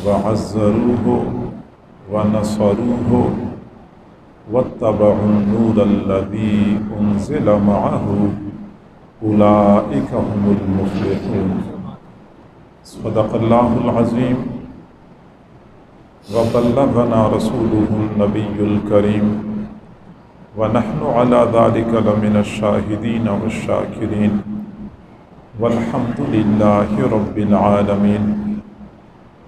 وعزروه ونصروه واتبعوا النور الذي أنزل معه أولئك هم المفلحون. صدق الله العظيم وبلغنا رسوله النبي الكريم ونحن على ذلك لمن الشاهدين والشاكرين والحمد لله رب العالمين.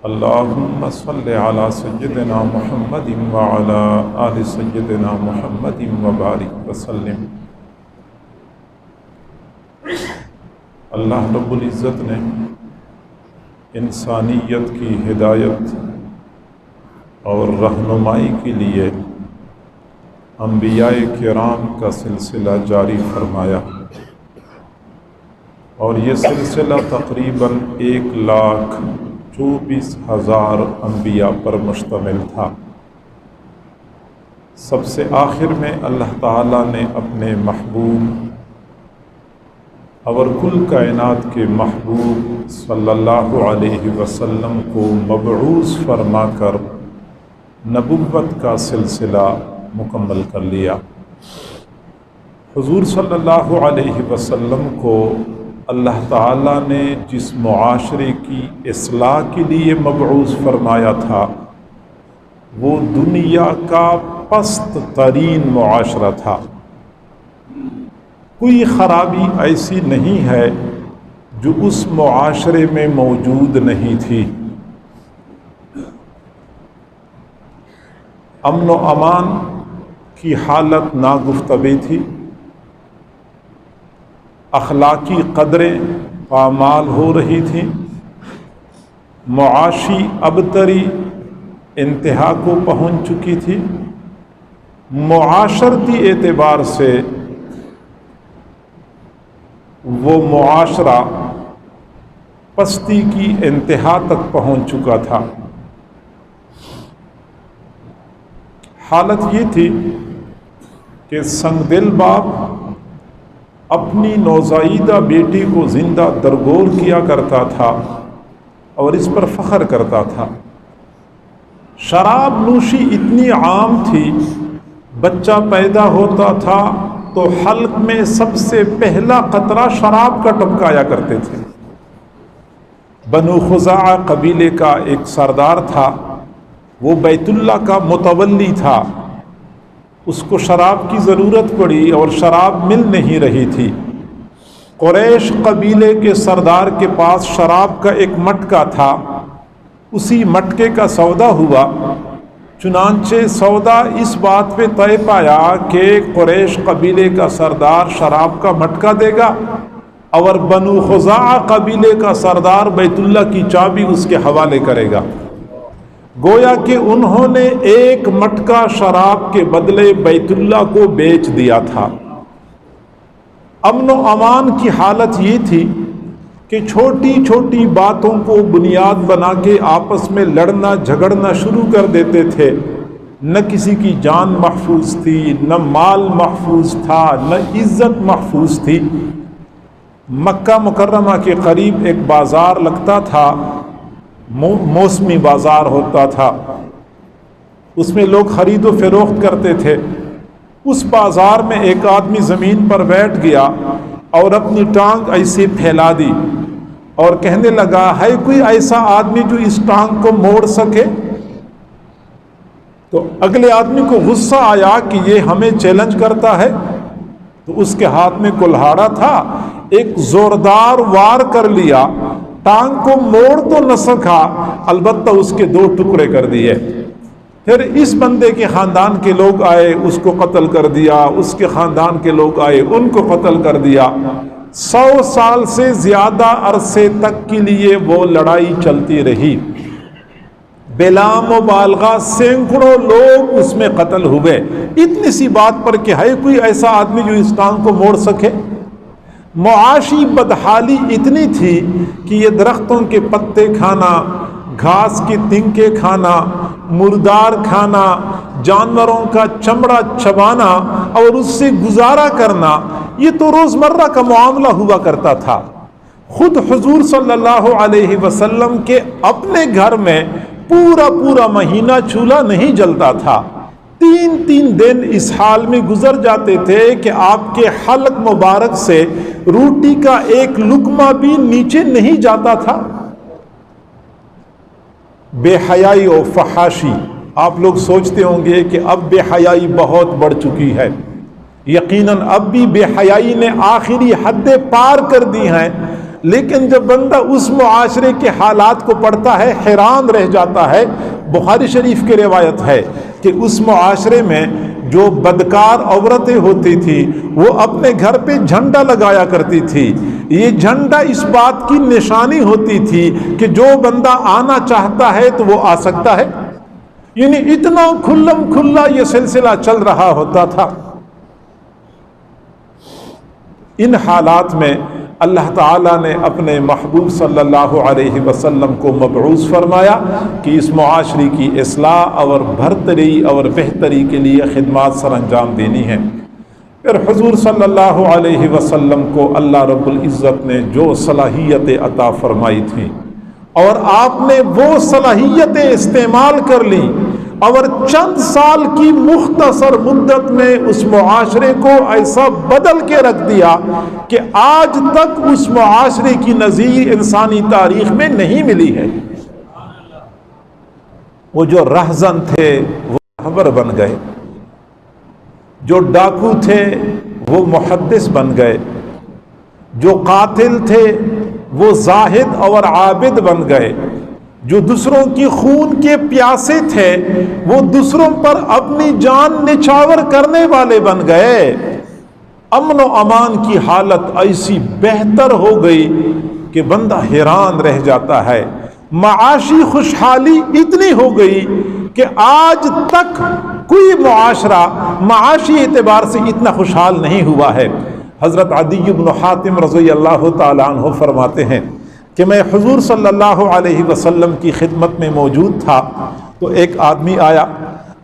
اللهم صل على سيدنا محمد وعلى آل سيدنا محمد وبارك وسلم. اللہ رب العزت نے انسانیت کی ہدایت اور رہنمائی کے لیے انبیاء کرام کا سلسلہ جاری فرمایا، اور یہ سلسلہ تقریباً 1,24,000 انبیاء پر مشتمل تھا۔ سب سے آخر میں اللہ تعالیٰ نے اپنے محبوب اور کل کائنات کے محبوب صلی اللہ علیہ وسلم کو مبعوث فرما کر نبوت کا سلسلہ مکمل کر لیا۔ حضور صلی اللہ علیہ وسلم کو اللہ تعالیٰ نے جس معاشرے کی اصلاح کے لیے مبعوث فرمایا تھا وہ دنیا کا پست ترین معاشرہ تھا۔ کوئی خرابی ایسی نہیں ہے جو اس معاشرے میں موجود نہیں تھی۔ امن و امان کی حالت ناگفتگو تھی، اخلاقی قدریں پامال ہو رہی تھیں، معاشی ابتری انتہا کو پہنچ چکی تھی، معاشرتی اعتبار سے وہ معاشرہ پستی کی انتہا تک پہنچ چکا تھا۔ حالت یہ تھی کہ سنگ دل باپ اپنی نوزائیدہ بیٹی کو زندہ درگور کیا کرتا تھا اور اس پر فخر کرتا تھا۔ شراب نوشی اتنی عام تھی، بچہ پیدا ہوتا تھا تو حلق میں سب سے پہلا قطرہ شراب کا ٹپکایا کرتے تھے۔ بنو خزاعہ قبیلے کا ایک سردار تھا، وہ بیت اللہ کا متولی تھا، اس کو شراب کی ضرورت پڑی اور شراب مل نہیں رہی تھی۔ قریش قبیلے کے سردار کے پاس شراب کا ایک مٹکا تھا، اسی مٹکے کا سودا ہوا۔ چنانچہ سودا اس بات پہ طے پایا کہ قریش قبیلے کا سردار شراب کا مٹکا دے گا اور بنو خزاعہ قبیلے کا سردار بیت اللہ کی چابی اس کے حوالے کرے گا۔ گویا کہ انہوں نے ایک مٹکا شراب کے بدلے بیت اللہ کو بیچ دیا تھا۔ امن و امان کی حالت یہ تھی کہ چھوٹی چھوٹی باتوں کو بنیاد بنا کے آپس میں لڑنا جھگڑنا شروع کر دیتے تھے۔ نہ کسی کی جان محفوظ تھی، نہ مال محفوظ تھا، نہ عزت محفوظ تھی۔ مکہ مکرمہ کے قریب ایک بازار لگتا تھا، موسمی بازار ہوتا تھا، اس میں لوگ خرید و فروخت کرتے تھے۔ اس بازار میں ایک آدمی زمین پر بیٹھ گیا اور اپنی ٹانگ ایسے پھیلا دی اور کہنے لگا، ہے کوئی ایسا آدمی جو اس ٹانگ کو موڑ سکے؟ تو اگلے آدمی کو غصہ آیا کہ یہ ہمیں چیلنج کرتا ہے، تو اس کے ہاتھ میں کلہاڑا تھا، ایک زوردار وار کر لیا، ٹانگ کو موڑ تو نہ سکا، البتہ اس کے 2 ٹکڑے کر دیے۔ پھر اس بندے کے خاندان کے لوگ آئے، اس کو قتل کر دیا، اس کے خاندان کے لوگ آئے، ان کو قتل کر دیا۔ 100 سال سے زیادہ عرصے تک کے لیے وہ لڑائی چلتی رہی، بلا مبالغہ سینکڑوں لوگ اس میں قتل ہوئے، اتنی سی بات پر کہ ہے کوئی ایسا آدمی جو اس ٹانگ کو موڑ سکے۔ معاشی بدحالی اتنی تھی کہ یہ درختوں کے پتے کھانا، گھاس کے تنکے کھانا، مردار کھانا، جانوروں کا چمڑا چبانا اور اس سے گزارا کرنا، یہ تو روزمرہ کا معاملہ ہوا کرتا تھا۔ خود حضور صلی اللہ علیہ وسلم کے اپنے گھر میں پورا مہینہ چولہا نہیں جلتا تھا، 3 دن اس حال میں گزر جاتے تھے کہ آپ کے حلق مبارک سے روٹی کا ایک لقمہ بھی نیچے نہیں جاتا تھا۔ بے حیائی و فحاشی، آپ لوگ سوچتے ہوں گے کہ اب بے حیائی بہت بڑھ چکی ہے، یقیناً اب بھی بے حیائی نے آخری حدیں پار کر دی ہیں، لیکن جب بندہ اس معاشرے کے حالات کو پڑھتا ہے حیران رہ جاتا ہے۔ بخاری شریف کی روایت ہے کہ اس معاشرے میں جو بدکار عورتیں ہوتی تھی وہ اپنے گھر پہ جھنڈا لگایا کرتی تھی، یہ جھنڈا اس بات کی نشانی ہوتی تھی کہ جو بندہ آنا چاہتا ہے تو وہ آ سکتا ہے، یعنی اتنا کھلم کھلا یہ سلسلہ چل رہا ہوتا تھا۔ ان حالات میں اللہ تعالیٰ نے اپنے محبوب صلی اللہ علیہ وسلم کو مبعوث فرمایا کہ اس معاشرے کی اصلاح اور برتری اور بہتری کے لیے خدمات سر انجام دینی ہے۔ پھر حضور صلی اللہ علیہ وسلم کو اللہ رب العزت نے جو صلاحیتیں عطا فرمائی تھیں اور آپ نے وہ صلاحیتیں استعمال کر لیں اور چند سال کی مختصر مدت میں اس معاشرے کو ایسا بدل کے رکھ دیا کہ آج تک اس معاشرے کی نظیر انسانی تاریخ میں نہیں ملی ہے۔ وہ جو رہزن تھے وہ رہبر بن گئے، جو ڈاکو تھے وہ محدث بن گئے، جو قاتل تھے وہ زاہد اور عابد بن گئے، جو دوسروں کی خون کے پیاسے تھے وہ دوسروں پر اپنی جان نچھاور کرنے والے بن گئے۔ امن و امان کی حالت ایسی بہتر ہو گئی کہ بندہ حیران رہ جاتا ہے۔ معاشی خوشحالی اتنی ہو گئی کہ آج تک کوئی معاشرہ معاشی اعتبار سے اتنا خوشحال نہیں ہوا ہے۔ حضرت عدی بن حاتم رضی اللہ تعالیٰ عنہ فرماتے ہیں کہ میں حضور صلی اللہ علیہ وسلم کی خدمت میں موجود تھا تو ایک آدمی آیا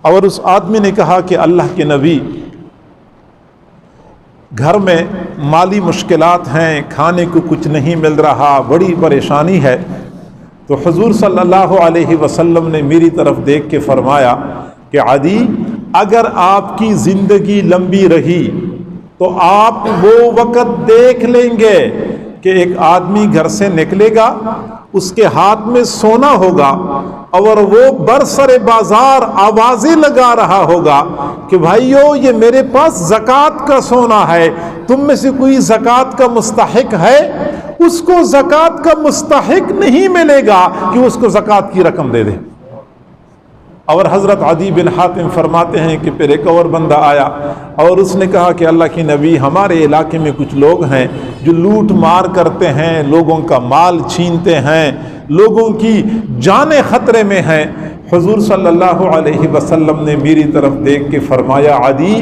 اور اس آدمی نے کہا کہ اللہ کے نبی، گھر میں مالی مشکلات ہیں، کھانے کو کچھ نہیں مل رہا، بڑی پریشانی ہے۔ تو حضور صلی اللہ علیہ وسلم نے میری طرف دیکھ کے فرمایا کہ عدی، اگر آپ کی زندگی لمبی رہی تو آپ وہ وقت دیکھ لیں گے کہ ایک آدمی گھر سے نکلے گا، اس کے ہاتھ میں سونا ہوگا اور وہ برسر بازار آوازیں لگا رہا ہوگا کہ بھائیو یہ میرے پاس زکوٰۃ کا سونا ہے، تم میں سے کوئی زکوٰۃ کا مستحق ہے؟ اس کو زکوٰۃ کا مستحق نہیں ملے گا کہ اس کو زکوٰۃ کی رقم دے دے۔ اور حضرت عدی بن حاتم فرماتے ہیں کہ پھر ایک اور بندہ آیا اور اس نے کہا کہ اللہ کی نبی، ہمارے علاقے میں کچھ لوگ ہیں جو لوٹ مار کرتے ہیں، لوگوں کا مال چھینتے ہیں، لوگوں کی جانیں خطرے میں ہیں۔ حضور صلی اللہ علیہ وسلم نے میری طرف دیکھ کے فرمایا عدی،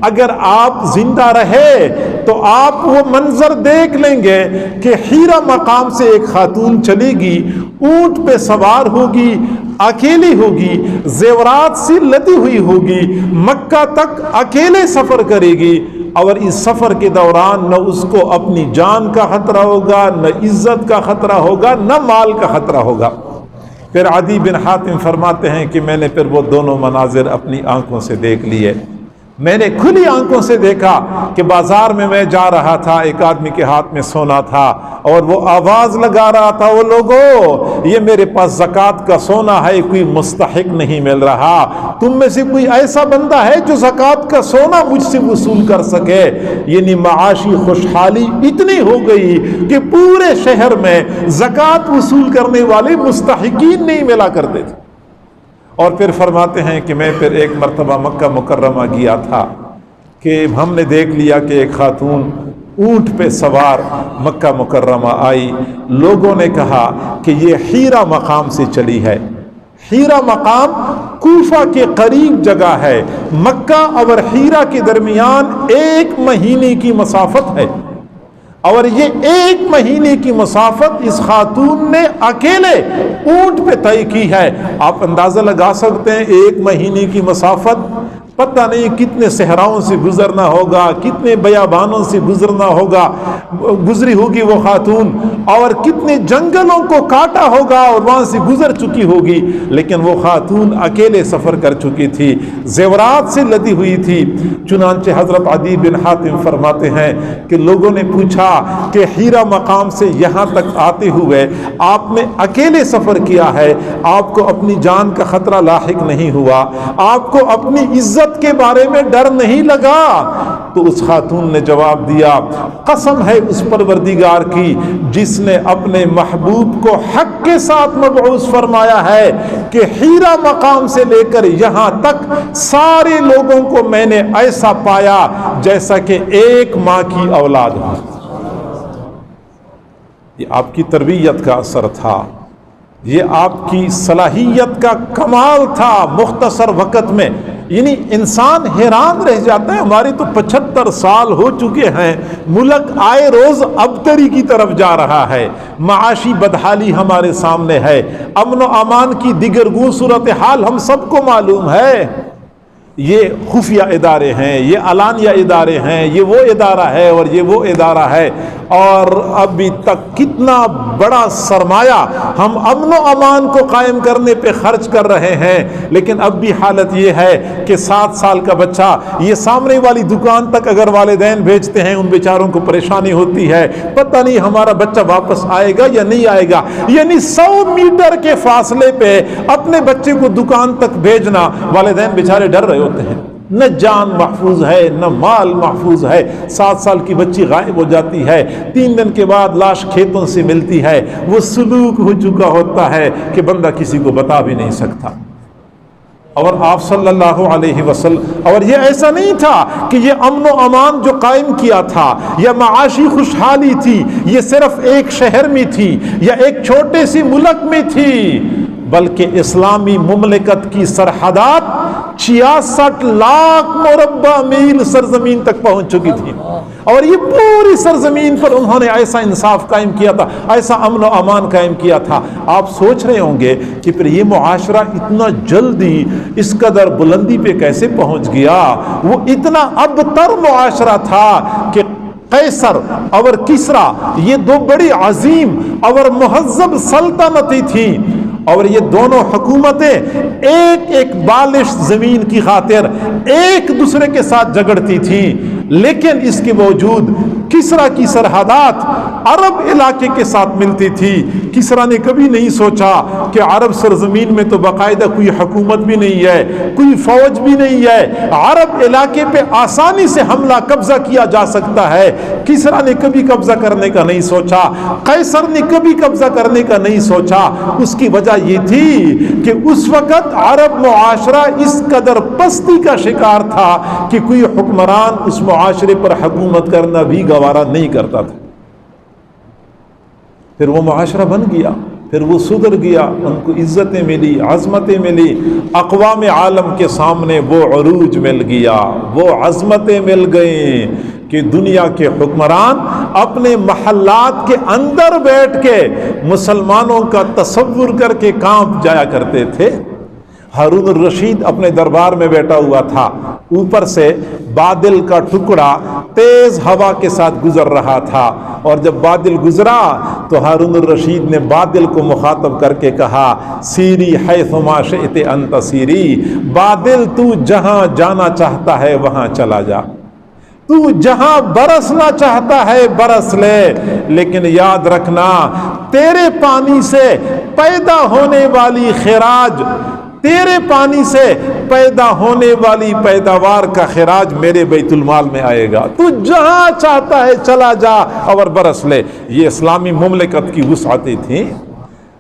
اگر آپ زندہ رہے تو آپ وہ منظر دیکھ لیں گے کہ حیرہ مقام سے ایک خاتون چلے گی، اونٹ پہ سوار ہوگی، اکیلی ہوگی، زیورات سے لدی ہوئی ہوگی، مکہ تک اکیلے سفر کرے گی اور اس سفر کے دوران نہ اس کو اپنی جان کا خطرہ ہوگا، نہ عزت کا خطرہ ہوگا، نہ مال کا خطرہ ہوگا۔ پھر عدی بن حاتم فرماتے ہیں کہ میں نے پھر وہ دونوں مناظر اپنی آنکھوں سے دیکھ لیے۔ میں نے کھلی آنکھوں سے دیکھا کہ بازار میں جا رہا تھا، ایک آدمی کے ہاتھ میں سونا تھا اور وہ آواز لگا رہا تھا، وہ لوگو یہ میرے پاس زکوٰۃ کا سونا ہے، کوئی مستحق نہیں مل رہا، تم میں سے کوئی ایسا بندہ ہے جو زکوٰۃ کا سونا مجھ سے وصول کر سکے۔ یعنی معاشی خوشحالی اتنی ہو گئی کہ پورے شہر میں زکوٰۃ وصول کرنے والے مستحقین نہیں ملا کرتے تھے۔ اور پھر فرماتے ہیں کہ میں پھر ایک مرتبہ مکہ مکرمہ گیا تھا کہ ہم نے دیکھ لیا کہ ایک خاتون اونٹ پہ سوار مکہ مکرمہ آئی، لوگوں نے کہا کہ یہ حیرہ مقام سے چلی ہے۔ حیرہ مقام کوفہ کے قریب جگہ ہے، مکہ اور حیرہ کے درمیان 1 مہینے کی مسافت ہے، اور یہ 1 مہینے کی مسافت اس خاتون نے اکیلے اونٹ پہ طے کی ہے۔ آپ اندازہ لگا سکتے ہیں 1 مہینے کی مسافت پتہ نہیں کتنے صحراؤں سے گزرنا ہوگا، کتنے بیابانوں سے گزرنا ہوگا، گزری ہوگی وہ خاتون، اور کتنے جنگلوں کو کاٹا ہوگا اور وہاں سے گزر چکی ہوگی، لیکن وہ خاتون اکیلے سفر کر چکی تھی، زیورات سے لدی ہوئی تھی۔ چنانچہ حضرت عدی بن حاتم فرماتے ہیں کہ لوگوں نے پوچھا کہ حیرہ مقام سے یہاں تک آتے ہوئے آپ نے اکیلے سفر کیا ہے، آپ کو اپنی جان کا خطرہ لاحق نہیں ہوا، آپ کو اپنی عزت کے بارے میں ڈر نہیں لگا؟ تو اس خاتون نے جواب دیا، قسم ہے اس پروردگار کی جس نے اپنے محبوب کو حق کے ساتھ مبعوث فرمایا ہے کہ حیرہ مقام سے لے کر یہاں تک سارے لوگوں کو میں نے ایسا پایا جیسا کہ ایک ماں کی اولاد ہو۔ یہ آپ کی تربیت کا اثر تھا، یہ آپ کی صلاحیت کا کمال تھا مختصر وقت میں۔ یعنی انسان حیران رہ جاتا ہے، ہمارے تو 75 سال ہو چکے ہیں، ملک آئے روز ابتری کی طرف جا رہا ہے، معاشی بدحالی ہمارے سامنے ہے، امن و امان کی دیگرگون صورتحال ہم سب کو معلوم ہے۔ یہ خفیہ ادارے ہیں، یہ علانیہ ادارے ہیں، یہ وہ ادارہ ہے اور یہ وہ ادارہ ہے، اور ابھی تک کتنا بڑا سرمایہ ہم امن و امان کو قائم کرنے پہ خرچ کر رہے ہیں، لیکن اب بھی حالت یہ ہے کہ 7 سال کا بچہ یہ سامنے والی دکان تک اگر والدین بھیجتے ہیں ان بیچاروں کو پریشانی ہوتی ہے، پتہ نہیں ہمارا بچہ واپس آئے گا یا نہیں آئے گا۔ یعنی 100 میٹر کے فاصلے پہ اپنے بچے کو دکان تک بھیجنا، والدین بیچارے ڈر رہے ہوتے ہیں، نہ جان محفوظ ہے نہ مال محفوظ ہے۔ 7 سال کی بچی غائب ہو جاتی ہے، 3 دن کے بعد لاش کھیتوں سے ملتی ہے، وہ سلوک ہو چکا ہوتا ہے کہ بندہ کسی کو بتا بھی نہیں سکتا۔ اور آپ صلی اللہ علیہ وسلم، اور یہ ایسا نہیں تھا کہ یہ امن و امان جو قائم کیا تھا یا معاشی خوشحالی تھی یہ صرف ایک شہر میں تھی یا ایک چھوٹے سی ملک میں تھی، بلکہ اسلامی مملکت کی سرحدات 66 لاکھ مربع میل سرزمین تک پہنچ چکی تھی، اور یہ پوری سرزمین پر انہوں نے ایسا انصاف قائم کیا تھا، ایسا امن و امان قائم کیا تھا۔ آپ سوچ رہے ہوں گے کہ پھر یہ معاشرہ اتنا جلدی اس قدر بلندی پہ کیسے پہنچ گیا؟ وہ اتنا ابتر معاشرہ تھا کہ قیصر اور کسریٰ یہ 2 بڑی عظیم اور مہذب سلطنتیں تھیں، اور یہ دونوں حکومتیں ایک بالش زمین کی خاطر ایک دوسرے کے ساتھ جھگڑتی تھیں، لیکن اس کے باوجود کسریٰ کی سرحدات عرب علاقے کے ساتھ ملتی تھی۔ کسریٰ نے کبھی نہیں سوچا کہ عرب سرزمین میں تو باقاعدہ کوئی حکومت بھی نہیں ہے، کوئی فوج بھی نہیں ہے، عرب علاقے پہ آسانی سے حملہ قبضہ کیا جا سکتا ہے۔ کسریٰ نے کبھی قبضہ کرنے کا نہیں سوچا، قیصر نے کبھی قبضہ کرنے کا نہیں سوچا۔ اس کی وجہ یہ تھی کہ اس وقت عرب معاشرہ اس قدر پستی کا شکار تھا کہ کوئی حکمران اس معاشرے پر حکومت کرنا بھی گوارا نہیں کرتا تھا۔ پھر وہ معاشرہ بن گیا، پھر وہ سدھر گیا، ان کو عزتیں ملی، عظمتیں ملی، اقوام عالم کے سامنے وہ عروج مل گیا، وہ عظمتیں مل گئیں کہ دنیا کے حکمران اپنے محلات کے اندر بیٹھ کے مسلمانوں کا تصور کر کے کانپ جایا کرتے تھے۔ ہارون الرشید اپنے دربار میں بیٹھا ہوا تھا، اوپر سے بادل کا ٹکڑا تیز ہوا کے ساتھ گزر رہا تھا، اور جب بادل گزرا تو ہارون الرشید نے بادل کو مخاطب کر کے کہا، سیری حیثما شئت انت سیری، بادل تو جہاں جانا چاہتا ہے وہاں چلا جا، تو جہاں برسنا چاہتا ہے برس لے، لیکن یاد رکھنا تیرے پانی سے پیدا ہونے والی خراج، تیرے پانی سے پیدا ہونے والی پیداوار کا خراج میرے بیت المال میں آئے گا، تو جہاں چاہتا ہے چلا جا اور برس لے۔ یہ اسلامی مملکت کی وسعتیں تھیں۔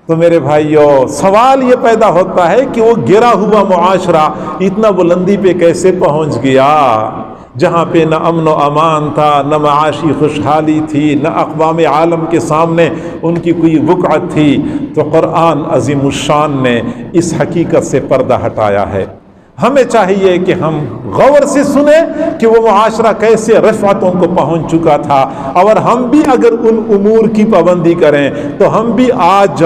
تو میرے بھائیو، سوال یہ پیدا ہوتا ہے کہ وہ گرا ہوا معاشرہ اتنا بلندی پہ کیسے پہنچ گیا، جہاں پہ نہ امن و امان تھا، نہ معاشی خوشحالی تھی، نہ اقوام عالم کے سامنے ان کی کوئی وقعت تھی۔ تو قرآن عظیم الشان نے اس حقیقت سے پردہ ہٹایا ہے۔ ہمیں چاہیے کہ ہم غور سے سنیں کہ وہ معاشرہ کیسے رفعتوں کو پہنچ چکا تھا، اور ہم بھی اگر ان امور کی پابندی کریں تو ہم بھی آج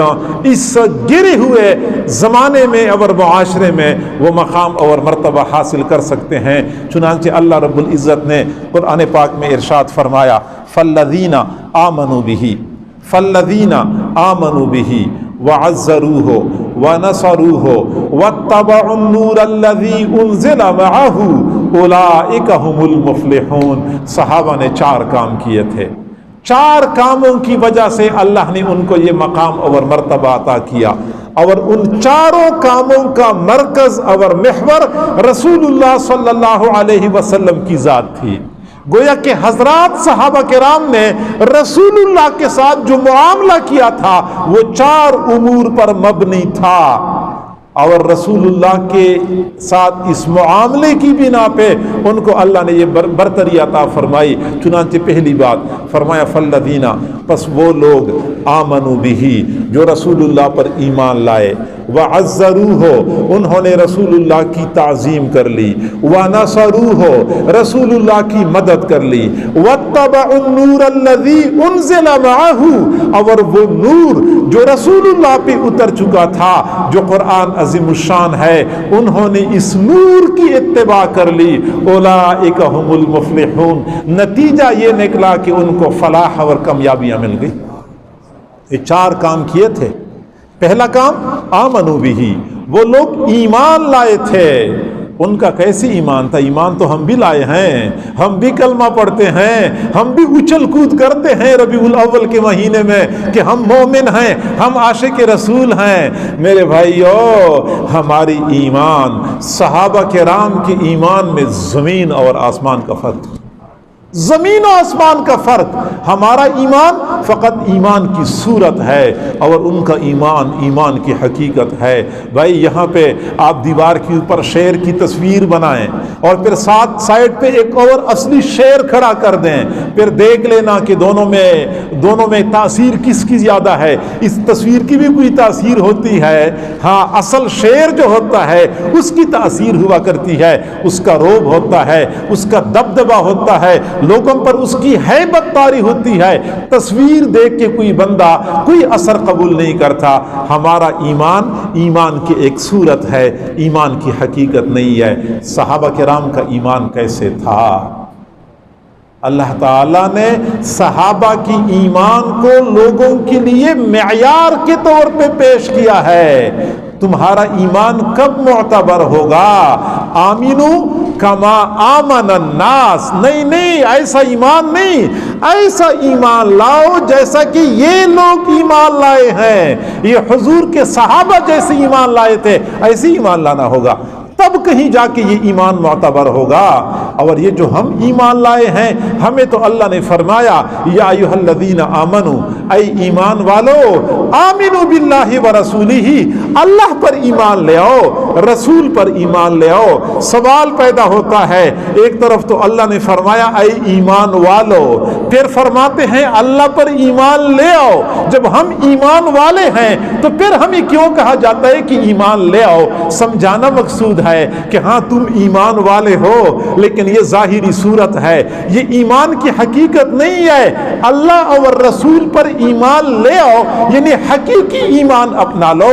اس گرے ہوئے زمانے میں اور معاشرے میں وہ مقام اور مرتبہ حاصل کر سکتے ہیں۔ چنانچہ اللہ رب العزت نے قرآن پاک میں ارشاد فرمایا فالذین آمنوا بہ فالذین آمنوا بہ وعزروہ ونصروہ واتبعوا النور الذی انزل معہ اولئک هم المفلحون۔ صحابہ نے 4 کام کیے تھے، 4 کاموں کی وجہ سے اللہ نے ان کو یہ مقام اور مرتبہ عطا کیا، اور ان 4 کاموں کا مرکز اور محور رسول اللہ صلی اللہ علیہ وسلم کی ذات تھی۔ گویا کہ حضرات صحابہ کرام نے رسول اللہ کے ساتھ جو معاملہ کیا تھا وہ 4 امور پر مبنی تھا، اور رسول اللہ کے ساتھ اس معاملے کی بنا پہ ان کو اللہ نے یہ برتری عطا فرمائی۔ چنانچہ پہلی بات فرمایا فالذین، پس وہ لوگ آمنوا بہ جو رسول اللہ پر ایمان لائے، وعزروہ انہوں نے رسول اللہ کی تعظیم کر لی، ونصروہ رسول اللہ کی مدد کر لی، واتبعوا النور الذی انزل معہ اور وہ نور جو رسول اللہ پہ اتر چکا تھا جو قرآن عظیم الشان ہے، انہوں نے اس نور کی اتباع کر لی، اولئک هم المفلحون۔ نتیجہ یہ نکلا کہ ان کو فلاح اور کامیابیاں مل گئی۔ یہ 4 کام کیے تھے۔ پہلا کام آمنوا بہ، وہ لوگ ایمان لائے تھے۔ ان کا کیسے ایمان تھا؟ ایمان تو ہم بھی لائے ہیں، ہم بھی کلمہ پڑھتے ہیں، ہم بھی اچھل کود کرتے ہیں ربیع الاول کے مہینے میں کہ ہم مومن ہیں، ہم عاشق رسول ہیں۔ میرے بھائیو، ہماری ایمان صحابہ کرام کے ایمان میں زمین اور آسمان کا فرق، زمین و آسمان کا فرق۔ ہمارا ایمان فقط ایمان کی صورت ہے، اور ان کا ایمان ایمان کی حقیقت ہے۔ بھائی یہاں پہ آپ دیوار کے اوپر شیر کی تصویر بنائیں اور پھر ساتھ سائڈ پہ ایک اور اصلی شیر کھڑا کر دیں، پھر دیکھ لینا کہ دونوں میں تاثیر کس کی زیادہ ہے۔ اس تصویر کی بھی کوئی تاثیر ہوتی ہے، ہاں اصل شیر جو ہوتا ہے اس کی تاثیر ہوا کرتی ہے، اس کا روب ہوتا ہے، اس کا دبدبہ ہوتا ہے، لوگوں پر اس کی ہیبت طاری ہوتی ہے۔ تصویر دیکھ کے کوئی بندہ کوئی اثر قبول نہیں کرتا۔ ہمارا ایمان ایمان کی ایک صورت ہے، ایمان کی حقیقت نہیں ہے۔ صحابہ کرام کا ایمان کیسے تھا؟ اللہ تعالیٰ نے صحابہ کی ایمان کو لوگوں کے لیے معیار کے طور پہ پیش کیا ہے۔ تمہارا ایمان کب معتبر ہوگا؟ آمینو کما آمن الناس، نہیں ایسا ایمان نہیں، ایسا ایمان لاؤ جیسا کہ یہ لوگ ایمان لائے ہیں، یہ حضور کے صحابہ جیسے ایمان لائے تھے، ایسے ایمان لانا ہوگا، تب کہیں جا کے یہ ایمان معتبر ہوگا۔ اور یہ جو ہم ایمان لائے ہیں، ہمیں تو اللہ نے فرمایا یا ایھا الذین آمنوا، اے ایمان والو، آمنوا باللہ ورسولہ، اللہ پر ایمان لے آؤ، رسول پر ایمان لے آؤ۔ سوال پیدا ہوتا ہے، ایک طرف تو اللہ نے فرمایا اے ایمان والو، پھر فرماتے ہیں اللہ پر ایمان لے آؤ۔ جب ہم ایمان والے ہیں تو پھر ہمیں کیوں کہا جاتا ہے کہ ایمان لے آؤ؟ سمجھانا مقصود ہے کہ ہاں تم ایمان والے ہو، لیکن یہ ظاہری صورت ہے، یہ ایمان کی حقیقت نہیں ہے۔ اللہ اور رسول پر ایمان لے آؤ یعنی حقیقی ایمان اپنا لو،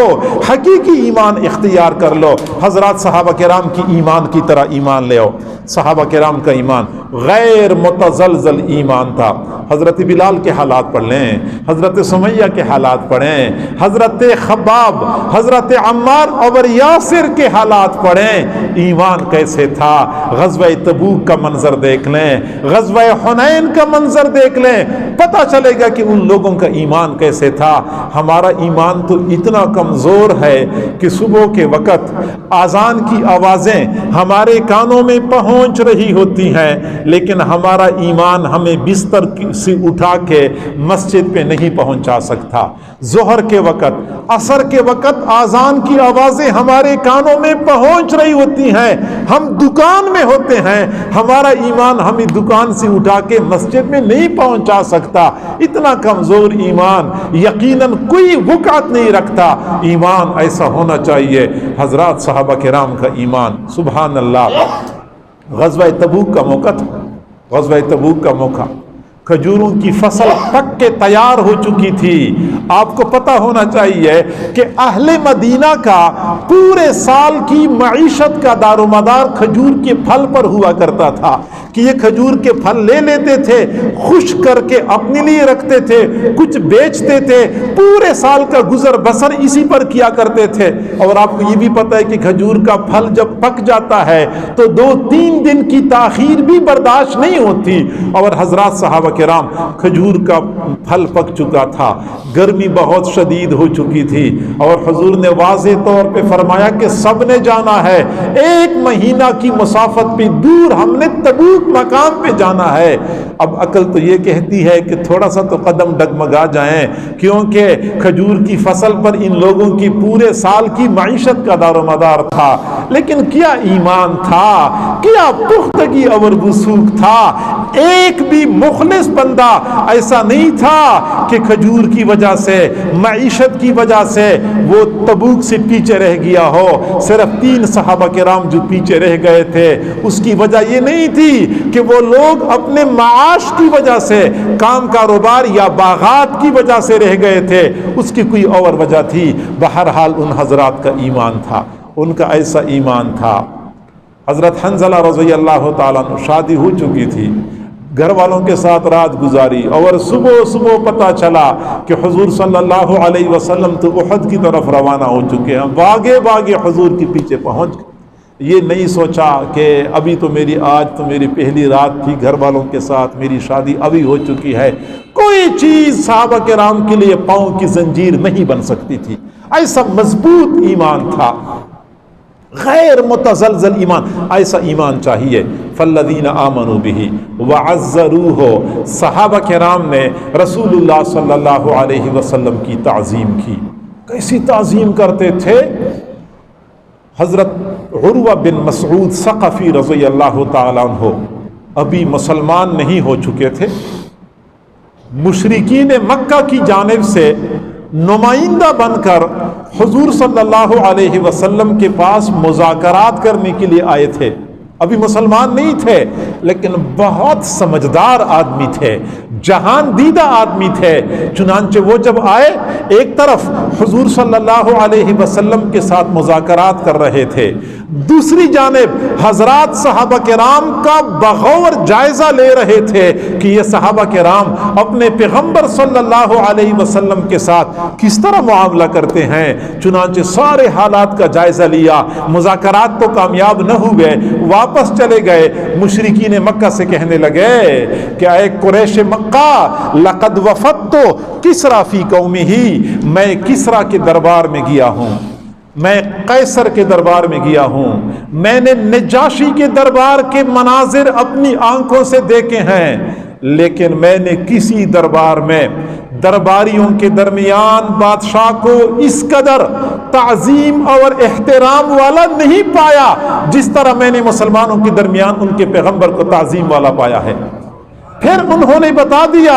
حقیقی ایمان اختیار کر لو۔ حضرات صحابہ کرام کی ایمان کی طرح ایمان لے آؤ۔ صحابہ کرام کا ایمان غیر متزلزل ایمان تھا۔ حضرت بلال کے حالات پڑھ لیں، حضرت سمیہ کے حالات پڑھیں، حضرت خباب، حضرت عمار اور یاسر کے حالات پڑھیں، ایمان کیسے تھا۔ غزوہ تبوک کا منظر دیکھ لیں، غزوہ حنین کا منظر دیکھ لیں، پتہ چلے گا کہ ان لوگوں کا ایمان کیسے تھا۔ ہمارا ایمان تو اتنا کمزور ہے کہ صبح کے وقت اذان کی آوازیں ہمارے کانوں میں پہنچ رہی ہوتی ہیں، لیکن ہمارا ایمان ہمیں بستر سے اٹھا کے مسجد پہ نہیں پہنچا سکتا۔ ظہر کے وقت، عصر کے وقت اذان کی آوازیں ہمارے کانوں میں پہنچ رہی ہوتی ہیں، ہم دکان میں ہوتے ہیں، ہمارا ایمان ہمیں دکان سے اٹھا کے مسجد میں نہیں پہنچا سکتا۔ اتنا کمزور کمزور ایمان یقیناً کوئی وقعت نہیں رکھتا. ایمان ایسا ہونا چاہیے. حضرات صحابہ کرام کا ایمان سبحان اللہ. غزوہ تبوک کا موقع تھا. غزوہ تبوک کا موقع کھجوروں کی فصل پک کے تیار ہو چکی تھی. آپ کو پتہ ہونا چاہیے کہ اہل مدینہ کا پورے سال کی معیشت کا دار و مدار کھجور کے پھل پر ہوا کرتا تھا کہ یہ کھجور کے پھل لے لیتے تھے, خشک کر کے اپنے لیے رکھتے تھے, کچھ بیچتے تھے, پورے سال کا گزر بسر اسی پر کیا کرتے تھے. اور آپ کو یہ بھی پتہ ہے کہ کھجور کا پھل جب پک جاتا ہے تو 2-3 دن کی تاخیر بھی برداشت نہیں ہوتی. اور حضرات صحابہ کرام کھجور کا پھل پک چکا تھا, گرمی بہت شدید ہو چکی تھی, اور حضور نے واضح طور پہ فرمایا کہ سب نے جانا ہے, 1 مہینہ کی مسافت پہ دور ہم نے تبوک مقام پہ جانا ہے. اب عقل تو یہ کہتی ہے کہ تھوڑا سا تو قدم ڈگمگا جائیں, کیونکہ کھجور کی فصل پر ان لوگوں کی پورے سال کی معیشت کا دار و مدار تھا. لیکن کیا ایمان تھا, کیا پختگی اور وثوق تھا. ایک بھی مخلص بندہ ایسا نہیں تھا کہ کھجور کی وجہ سے, معیشت کی وجہ سے وہ تبوک سے پیچھے رہ گیا ہو. صرف 3 صحابہ کرام جو پیچھے رہ گئے تھے, اس کی وجہ یہ نہیں تھی کہ وہ لوگ اپنے معاش کی وجہ سے, کام کاروبار یا باغات کی وجہ سے رہ گئے تھے, اس کی کوئی اور وجہ تھی. بہرحال ان حضرات کا ایمان تھا, ان کا ایسا ایمان تھا. حضرت حنظلہ رضی اللہ تعالیٰ عنہ شادی ہو چکی تھی, گھر والوں کے ساتھ رات گزاری, اور صبح پتہ چلا کہ حضور صلی اللہ علیہ وسلم تو احد کی طرف روانہ ہو چکے ہیں. باغے حضور کے پیچھے پہنچ گئے. یہ نہیں سوچا کہ ابھی تو آج تو میری پہلی رات تھی گھر والوں کے ساتھ, میری شادی ابھی ہو چکی ہے. کوئی چیز صحابہ کرام کے لیے پاؤں کی زنجیر نہیں بن سکتی تھی. ایسا مضبوط ایمان تھا, غیر متزلزل ایمان. ایسا ایمان چاہیے. فالذین آمنوا بہ وعزروہ, صحابہ کرام نے رسول اللہ صلی اللہ علیہ وسلم کی تعظیم کی. کیسی تعظیم کرتے تھے. حضرت عروہ بن مسعود ثقفی رضی اللہ تعالیٰ عنہ ابھی مسلمان نہیں ہو چکے تھے. مشرکین مکہ کی جانب سے نمائندہ بن کر حضور صلی اللہ علیہ وسلم کے پاس مذاکرات کرنے کے لیے آئے تھے. ابھی مسلمان نہیں تھے, لیکن بہت سمجھدار آدمی تھے, جہان دیدہ آدمی تھے. چنانچہ وہ جب آئے, ایک طرف حضور صلی اللہ علیہ وسلم کے ساتھ مذاکرات کر رہے تھے, دوسری جانب حضرات صحابہ کرام کا بغور جائزہ لے رہے تھے کہ یہ صحابہ کرام اپنے پیغمبر صلی اللہ علیہ وسلم کے ساتھ کس طرح معاملہ کرتے ہیں. چنانچہ سارے حالات کا جائزہ لیا. مذاکرات تو کامیاب نہ ہوئے, واپس چلے گئے. مشرکین مکہ سے کہنے لگے کہ اے قریش مکہ, لقد وفدت کسریٰ فی قومہ, میں کسریٰ کے دربار میں گیا ہوں, میں قیصر کے دربار میں گیا ہوں, میں نے نجاشی کے دربار کے مناظر اپنی آنکھوں سے دیکھے ہیں, لیکن میں نے کسی دربار میں درباریوں کے درمیان بادشاہ کو اس قدر تعظیم اور احترام والا نہیں پایا جس طرح میں نے مسلمانوں کے درمیان ان کے پیغمبر کو تعظیم والا پایا ہے. پھر انہوں نے بتا دیا,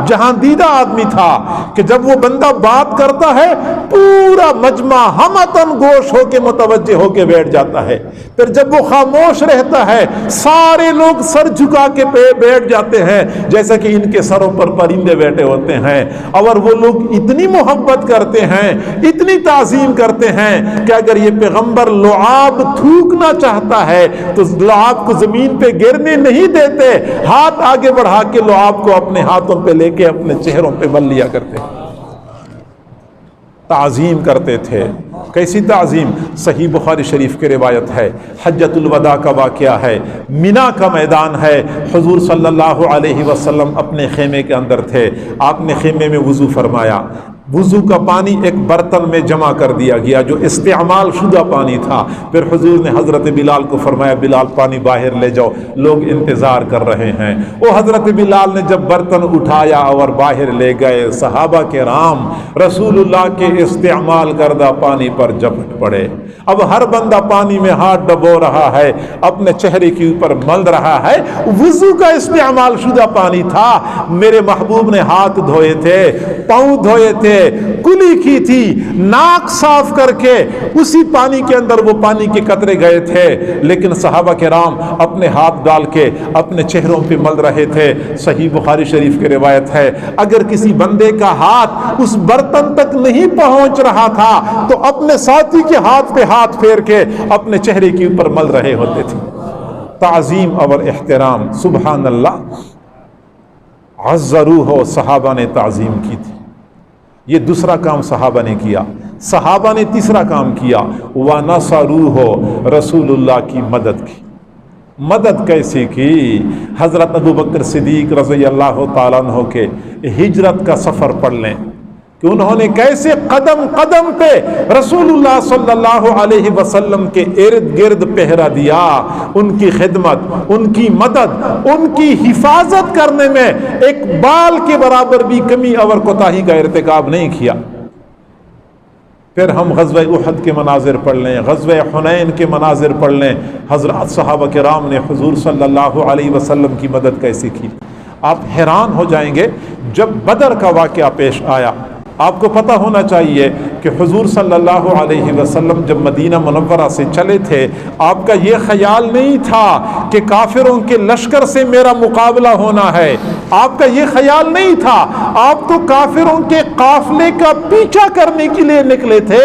جہاں دیدہ آدمی تھا, کہ جب وہ بندہ بات کرتا ہے پورا مجمع ہمتن گوش ہو کے متوجہ ہو کے بیٹھ جاتا ہے. پھر جب وہ خاموش رہتا ہے سارے لوگ سر جھکا کے بیٹھ جاتے ہیں جیسا کہ ان کے سروں پر پرندے بیٹھے ہوتے ہیں. اور وہ لوگ اتنی محبت کرتے ہیں, اتنی تعظیم کرتے ہیں کہ اگر یہ پیغمبر لعاب تھوکنا چاہتا ہے تو لعاب کو زمین پہ گرنے نہیں دیتے, ہاتھ آگے بڑھا کے لعاب کو اپنے ہاتھوں پہ لے کے اپنے چہروں پہ مل لیا کرتے, تعظیم کرتے تھے. کیسی تعظیم. صحیح بخاری شریف کی روایت ہے, حجۃ الوداع کا واقعہ ہے, مینا کا میدان ہے. حضور صلی اللہ علیہ وسلم اپنے خیمے کے اندر تھے, آپ نے خیمے میں وضو فرمایا, وضو کا پانی ایک برتن میں جمع کر دیا گیا جو استعمال شدہ پانی تھا. پھر حضور نے حضرت بلال کو فرمایا بلال پانی باہر لے جاؤ، لوگ انتظار کر رہے ہیں. وہ حضرت بلال نے جب برتن اٹھایا اور باہر لے گئے، صحابہ کرام رسول اللہ کے استعمال کردہ پانی پر جھپٹ پڑے. اب ہر بندہ پانی میں ہاتھ ڈبو رہا ہے، اپنے چہرے کے اوپر مل رہا ہے. وضو کا استعمال شدہ پانی تھا. میرے محبوب نے ہاتھ دھوئے تھے، پاؤں دھوئے تھے، کلی کی تھی، ناک صاف کر کے اسی پانی کے اندر وہ پانی کے قطرے گئے تھے. لیکن صحابہ کرام اپنے ہاتھ ڈال کے اپنے چہروں پہ مل رہے تھے. صحیح بخاری شریف کی روایت ہے اگر کسی بندے کا ہاتھ اس برتن تک نہیں پہنچ رہا تھا تو اپنے ساتھی کے ہاتھ پہ ہاتھ پھیر کے اپنے چہرے کے اوپر مل رہے ہوتے تھے. تعظیم اور احترام، سبحان اللہ، عزرو ہو صحابہ نے تعظیم کی تھی. یہ دوسرا کام صحابہ نے کیا. صحابہ نے تیسرا کام کیا، وَنَصَرُوهُ، رسول اللہ کی مدد کی. مدد کیسے کی؟ حضرت ابوبکر صدیق رضی اللہ تعالیٰ عنہ کے ہجرت کا سفر پڑھ لیں کہ انہوں نے کیسے قدم قدم پہ رسول اللہ صلی اللہ علیہ وسلم کے ارد گرد پہرا دیا. ان کی خدمت، ان کی مدد، ان کی حفاظت کرنے میں ایک بال کے برابر بھی کمی اور کوتاہی کا ارتکاب نہیں کیا. پھر ہم غزوہ احد کے مناظر پڑھ لیں، غزوہ حنین کے مناظر پڑھ لیں. حضرات صحابہ کرام نے حضور صلی اللہ علیہ وسلم کی مدد کیسے کی. آپ حیران ہو جائیں گے. جب بدر کا واقعہ پیش آیا، آپ کو پتہ ہونا چاہیے کہ حضور صلی اللہ علیہ وسلم جب مدینہ منورہ سے چلے تھے، آپ کا یہ خیال نہیں تھا کہ کافروں کے لشکر سے میرا مقابلہ ہونا ہے. آپ کا یہ خیال نہیں تھا. آپ تو کافروں کے قافلے کا پیچھا کرنے کے لیے نکلے تھے،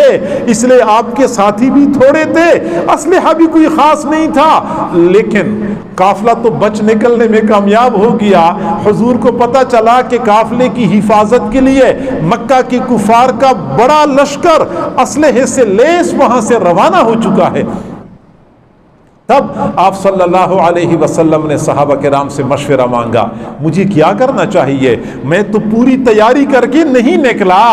اس لیے آپ کے ساتھی بھی تھوڑے تھے، اسلحہ بھی کوئی خاص نہیں تھا. لیکن قافلہ تو بچ نکلنے میں کامیاب ہو گیا. حضور کو پتہ چلا کہ قافلے کی حفاظت کے لیے مکہ کی کفار کا بڑا لشکر اسلحے سے لیس وہاں سے روانہ ہو چکا ہے. تب آپ صلی اللہ علیہ وسلم نے صحابہ کرام سے مشورہ مانگا، مجھے کیا کرنا چاہیے؟ میں تو پوری تیاری کر کے نہیں نکلا.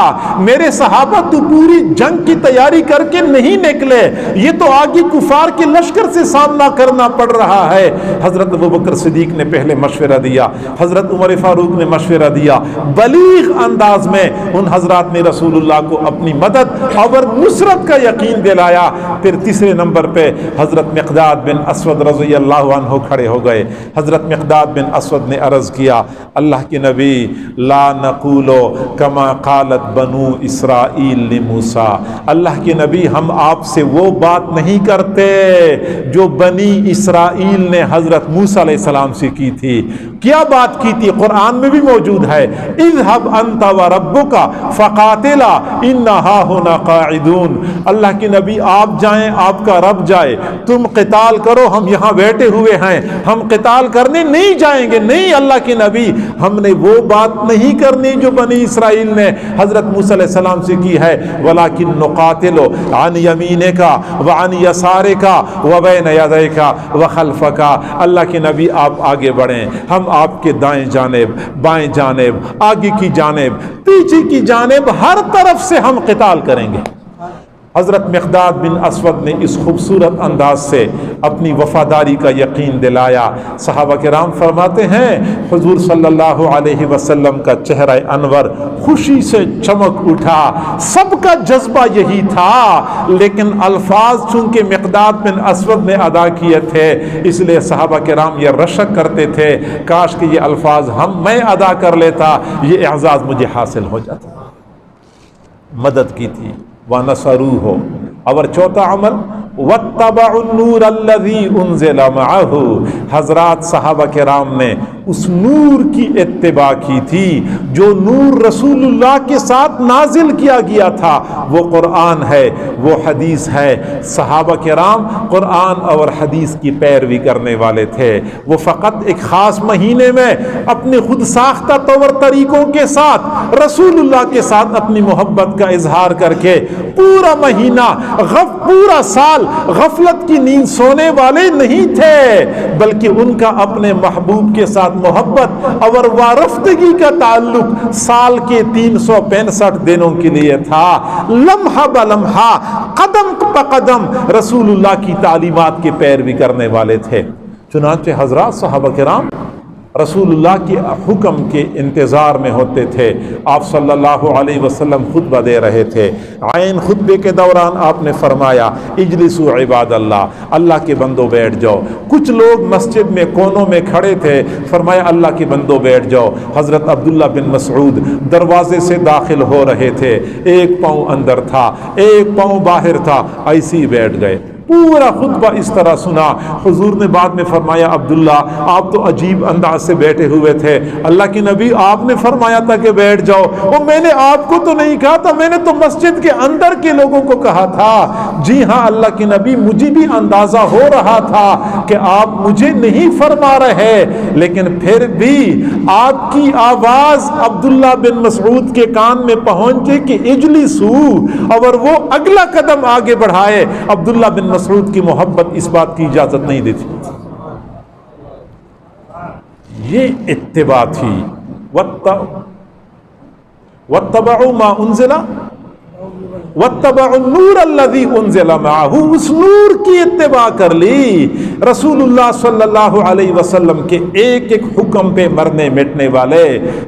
میرے صحابہ تو پوری جنگ کی تیاری کر کے نہیں نکلے. یہ تو آگے کفار کے لشکر سے سامنا کرنا پڑ رہا ہے. حضرت ابوبکر صدیق نے پہلے مشورہ دیا، حضرت عمر فاروق نے مشورہ دیا. بلیغ انداز میں ان حضرات نے رسول اللہ کو اپنی مدد اور نصرت کا یقین دلایا. پھر تیسرے نمبر پہ حضرت مقداد بن اسود رضی اللہ عنہ کھڑے ہو گئے. حضرت مقداد بن اسود نے عرض کیا، اللہ کے نبی، لا نقولو کما قالت بنو اسرائیل لموسیٰ. اللہ کے نبی، ہم آپ سے وہ بات نہیں کرتے جو بنی اسرائیل نے حضرت موسیٰ علیہ السلام سے کی تھی. کیا بات کی تھی؟ قرآن میں بھی موجود ہے، اذهب انت وربک فقاتلا انا ہاہنا قاعدون. اللہ کے نبی آپ جائیں، آپ کا رب جائے، تم قتال کرو، ہم یہاں بیٹھے ہوئے ہیں، ہم قتال کرنے نہیں جائیں گے. نہیں اللہ کے نبی، ہم نے وہ بات نہیں کرنی جو بنی اسرائیل نے حضرت موسیٰ علیہ السلام سے کی ہے. ولیکن نقاتل عن یمینک وعن یسارک وبین یدیک وخلفک. اللہ کے نبی آپ آگے بڑھیں، ہم آپ کے دائیں جانب، بائیں جانب، آگے کی جانب، پیچھے کی جانب، ہر طرف سے ہم قتال کریں گے. حضرت مقداد بن اسود نے اس خوبصورت انداز سے اپنی وفاداری کا یقین دلایا. صحابہ کرام فرماتے ہیں حضور صلی اللہ علیہ وسلم کا چہرہ انور خوشی سے چمک اٹھا. سب کا جذبہ یہی تھا، لیکن الفاظ چونکہ مقداد بن اسود نے ادا کیے تھے اس لیے صحابہ کرام یہ رشک کرتے تھے، کاش کہ یہ الفاظ میں ادا کر لیتا، یہ اعزاز مجھے حاصل ہو جاتا. مدد کی تھی. وَنَصَرُوهُ. اور چوتھا عمل وَاتَّبَعُوا النُّورَ الَّذِي أُنزِلَ مَعَهُ. حضرات صحابہ کرام نے اس نور کی اتباع کی تھی جو نور رسول اللہ کے ساتھ نازل کیا گیا تھا. وہ قرآن ہے، وہ حدیث ہے. صحابہ کرام قرآن اور حدیث کی پیروی کرنے والے تھے. وہ فقط ایک خاص مہینے میں اپنے خود ساختہ طور طریقوں کے ساتھ رسول اللہ کے ساتھ اپنی محبت کا اظہار کر کے پورا مہینہ پورا سال غفلت کی نیند سونے والے نہیں تھے. بلکہ ان کا اپنے محبوب کے ساتھ محبت اور وارفتگی کا تعلق سال کے 365 دنوں کے لیے تھا۔ لمحہ بلمحہ، قدم بقدم رسول اللہ کی تعلیمات کی پیروی کرنے والے تھے۔ چنانچہ حضرات صحابہ کرام رسول اللہ کے حکم کے انتظار میں ہوتے تھے۔ آپ صلی اللہ علیہ وسلم خطبہ دے رہے تھے، عین خطبے کے دوران آپ نے فرمایا اجلسوا عباد اللہ، اللہ کے بندوں بیٹھ جاؤ۔ کچھ لوگ مسجد میں کونوں میں کھڑے تھے، فرمایا اللہ کے بندوں بیٹھ جاؤ۔ حضرت عبداللہ بن مسعود دروازے سے داخل ہو رہے تھے، ایک پاؤں اندر تھا ایک پاؤں باہر تھا، ایسے ہی بیٹھ گئے۔ پورا خطبہ اس طرح سنا۔ حضور نے بعد میں فرمایا عبداللہ آپ تو عجیب انداز سے بیٹھے ہوئے تھے، اللہ کی نبی آپ نے فرمایا تھا کہ بیٹھ جاؤ۔ وہ میں نے آپ کو تو نہیں کہا تھا، میں نے تو مسجد کے اندر کے لوگوں کو کہا تھا۔ جی ہاں اللہ کی نبی، مجھے بھی اندازہ ہو رہا تھا کہ آپ مجھے نہیں فرما رہے، لیکن پھر بھی آپ کی آواز عبداللہ بن مسعود کے کان میں پہنچے کہ اجلسو، اور وہ اگلا قدم آگے بڑھائے۔ عبداللہ بن مسعود کی محبت اس بات کی اجازت نہیں دیتی۔ یہ اتباع تھی۔ واتبعوا ما انزل واتبعوا النور الذي انزل معه، اس نور کی اتباع کر لی۔ رسول اللہ صلی اللہ علیہ وسلم کے ایک ایک حکم پہ مرنے مٹنے والے،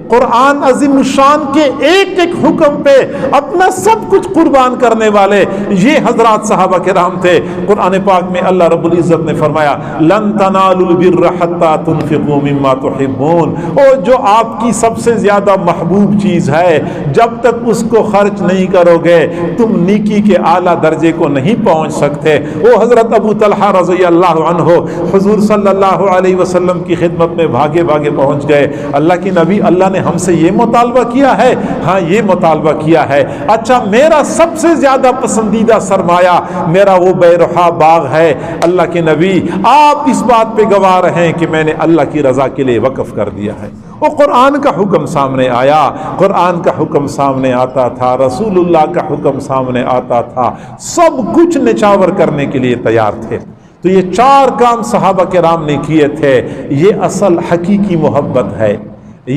قرآن عظیم الشان کے ایک ایک حکم پہ اپنا سب کچھ قربان کرنے والے یہ حضرات صحابہ کرام تھے۔ قرآن پاک میں اللہ رب العزت نے فرمایا لن تنالوا البر حتى تنفقوا مما تحبون، اور جو آپ کی سب سے زیادہ محبوب چیز ہے جب تک اس کو خرچ نہیں کرو گے تم نیکی کے اعلیٰ درجے کو نہیں پہنچ سکتے۔ وہ حضرت ابو طلحہ رضی اللہ عنہ حضور صلی اللہ علیہ وسلم کی خدمت میں بھاگے بھاگے پہنچ گئے۔ اللہ کی نبی، اللہ نے ہم سے یہ مطالبہ کیا ہے؟ ہاں یہ مطالبہ کیا ہے۔ اچھا میرا سب سے زیادہ پسندیدہ سرمایہ میرا وہ بیرحا باغ ہے۔ اللہ کے نبی آپ اس بات پہ گواہ رہیں کہ میں نے اللہ کی رضا کے لیے وقف کر دیا ہے۔ وہ قرآن کا حکم سامنے آیا، قرآن کا حکم سامنے آتا تھا، رسول اللہ کا حکم سامنے آتا تھا، سب کچھ نچاور کرنے کے لیے تیار تھے۔ تو یہ 4 کام صحابہ کرام نے کیے تھے۔ یہ اصل حقیقی محبت ہے،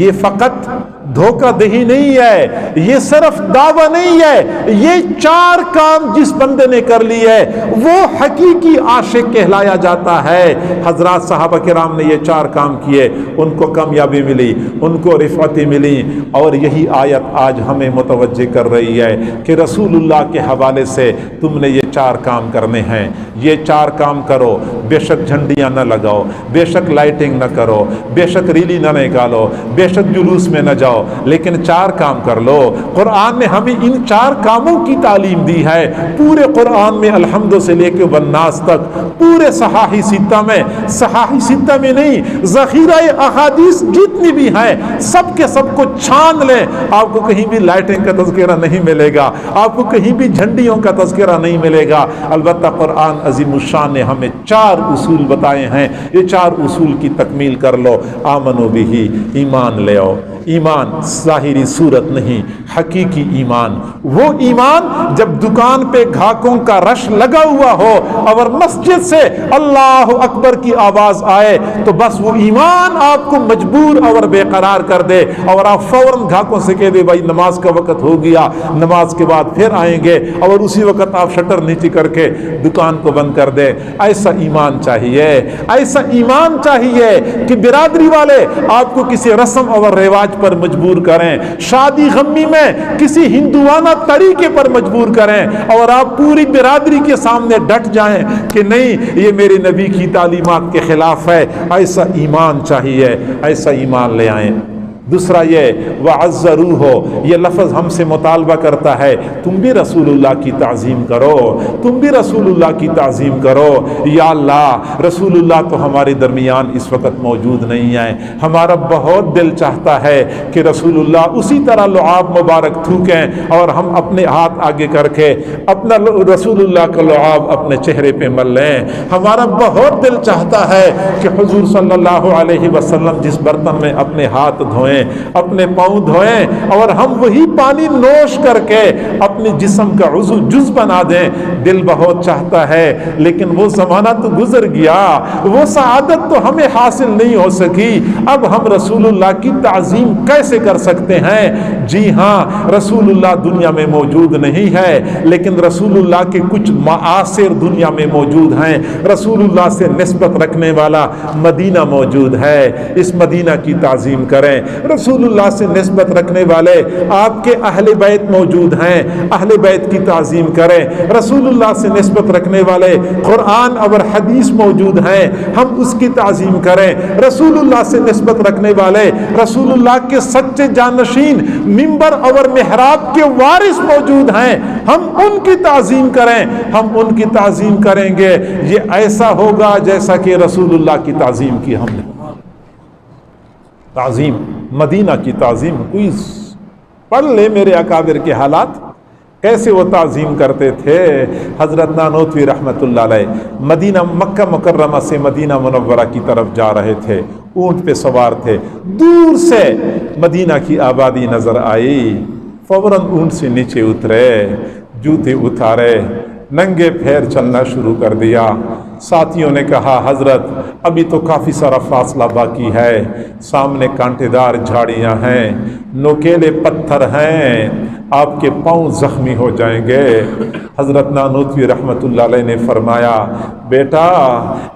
یہ فقط دھوکہ دہی نہیں ہے، یہ صرف دعویٰ نہیں ہے۔ یہ 4 کام جس بندے نے کر لی ہے وہ حقیقی عاشق کہلایا جاتا ہے۔ حضرات صحابہ کرام نے یہ 4 کام کیے، ان کو کامیابی ملی، ان کو رفعتیں ملی، اور یہی آیت آج ہمیں متوجہ کر رہی ہے کہ رسول اللہ کے حوالے سے تم نے یہ 4 کام کرنے ہیں۔ یہ 4 کام کرو، بے شک جھنڈیاں نہ لگاؤ، بے شک لائٹنگ نہ کرو، بے شک ریلی نہ نکالو، بے شک جلوس میں نہ جاؤ، لیکن 4 کام کر لو۔ قرآن نے ہمیں ان 4 کاموں کی تعلیم دی ہے۔ پورے قرآن میں الحمد سے لے کے والناس تک، پورے صحاحی ستہ میں، صحاحی ستہ میں نہیں، ذخیرہ احادیث جتنی بھی ہیں سب کے سب کو چھان لیں، آپ کو کہیں بھی لائٹنگ کا تذکرہ نہیں ملے گا، آپ کو کہیں بھی جھنڈیوں کا تذکرہ نہیں ملے گا۔ البتہ قرآن عظیم الشان نے ہمیں 4 اصول بتائے ہیں، یہ 4 اصول کی تکمیل کر لو۔ آمنو بہی، ایمان لے آؤ۔ ایمان ظاہری صورت نہیں، حقیقی ایمان، وہ ایمان جب دکان پہ گھاکوں کا رش لگا ہوا ہو اور مسجد سے اللہ اکبر کی آواز آئے تو بس وہ ایمان آپ کو مجبور اور بے قرار کر دے، اور آپ فوراً گھاکوں سے کہہ دے بھائی نماز کا وقت ہو گیا، نماز کے بعد پھر آئیں گے، اور اسی وقت آپ شٹر نیچے کر کے دکان کو بند کر دیں۔ ایسا ایمان چاہیے، ایسا ایمان چاہیے کہ برادری والے آپ کو کسی رسم اور رواج پر مجبور کریں، شادی غمی میں کسی ہندوانہ طریقے پر مجبور کریں، اور آپ پوری برادری کے سامنے ڈٹ جائیں کہ نہیں یہ میرے نبی کی تعلیمات کے خلاف ہے۔ ایسا ایمان چاہیے، ایسا ایمان لے آئیں۔ دوسرا یہ وَعَزَّرُوهُ، یہ لفظ ہم سے مطالبہ کرتا ہے تم بھی رسول اللہ کی تعظیم کرو، تم بھی رسول اللہ کی تعظیم کرو۔ یا اللہ رسول اللہ تو ہمارے درمیان اس وقت موجود نہیں ہے، ہمارا بہت دل چاہتا ہے کہ رسول اللہ اسی طرح لعاب مبارک تھوکیں اور ہم اپنے ہاتھ آگے کر کے اپنا رسول اللہ کا لعاب اپنے چہرے پہ مل لیں۔ ہمارا بہت دل چاہتا ہے کہ حضور صلی اللہ علیہ وسلم جس برتن میں اپنے ہاتھ دھوئیں دھوئیں، اپنے پاؤں دھوئیں اور ہم وہی پانی نوش کر کے اپنے جسم کا عضو جز بنا دیں۔ دل بہت چاہتا ہے لیکن وہ زمانہ تو گزر گیا، وہ سعادت تو ہمیں حاصل نہیں ہو سکی، اب ہم رسول اللہ کی تعظیم کیسے کر سکتے ہیں؟ جی ہاں، رسول اللہ دنیا میں موجود نہیں ہے لیکن رسول اللہ کے کچھ معاصر دنیا میں موجود ہیں۔ رسول اللہ سے نسبت رکھنے والا مدینہ موجود ہے، اس مدینہ کی تعظیم کریں۔ رسول اللہ سے نسبت رکھنے والے آپ کے اہل بیت موجود ہیں، اہل بیت کی تعظیم کریں۔ رسول اللہ سے نسبت رکھنے والے قرآن اور حدیث موجود ہیں، ہم اس کی تعظیم کریں۔ رسول اللہ سے نسبت رکھنے والے رسول اللہ کے سچے جانشین منبر اور محراب کے وارث موجود ہیں، ہم ان کی تعظیم کریں۔ ہم ان کی تعظیم کریں گے، یہ ایسا ہوگا جیسا کہ رسول اللہ کی تعظیم کی ہم نے۔ تعظیم، مدینہ کی تعظیم، کوئی پڑھ لے میرے اکابر کے حالات کیسے وہ تعظیم کرتے تھے۔ حضرت نانوتوی رحمت اللہ علیہ مدینہ مکہ مکرمہ سے مدینہ منورہ کی طرف جا رہے تھے، اونٹ پہ سوار تھے، دور سے مدینہ کی آبادی نظر آئی، فوراً اونٹ سے نیچے اترے، جوتے اتارے، ننگے پیر چلنا شروع کر دیا۔ ساتھیوں نے کہا حضرت ابھی تو کافی سارا فاصلہ باقی ہے، سامنے کانٹے دار جھاڑیاں ہیں، نوکیلے پتھر ہیں، آپ کے پاؤں زخمی ہو جائیں گے۔ حضرت نانوتوی رحمت اللہ علیہ نے فرمایا بیٹا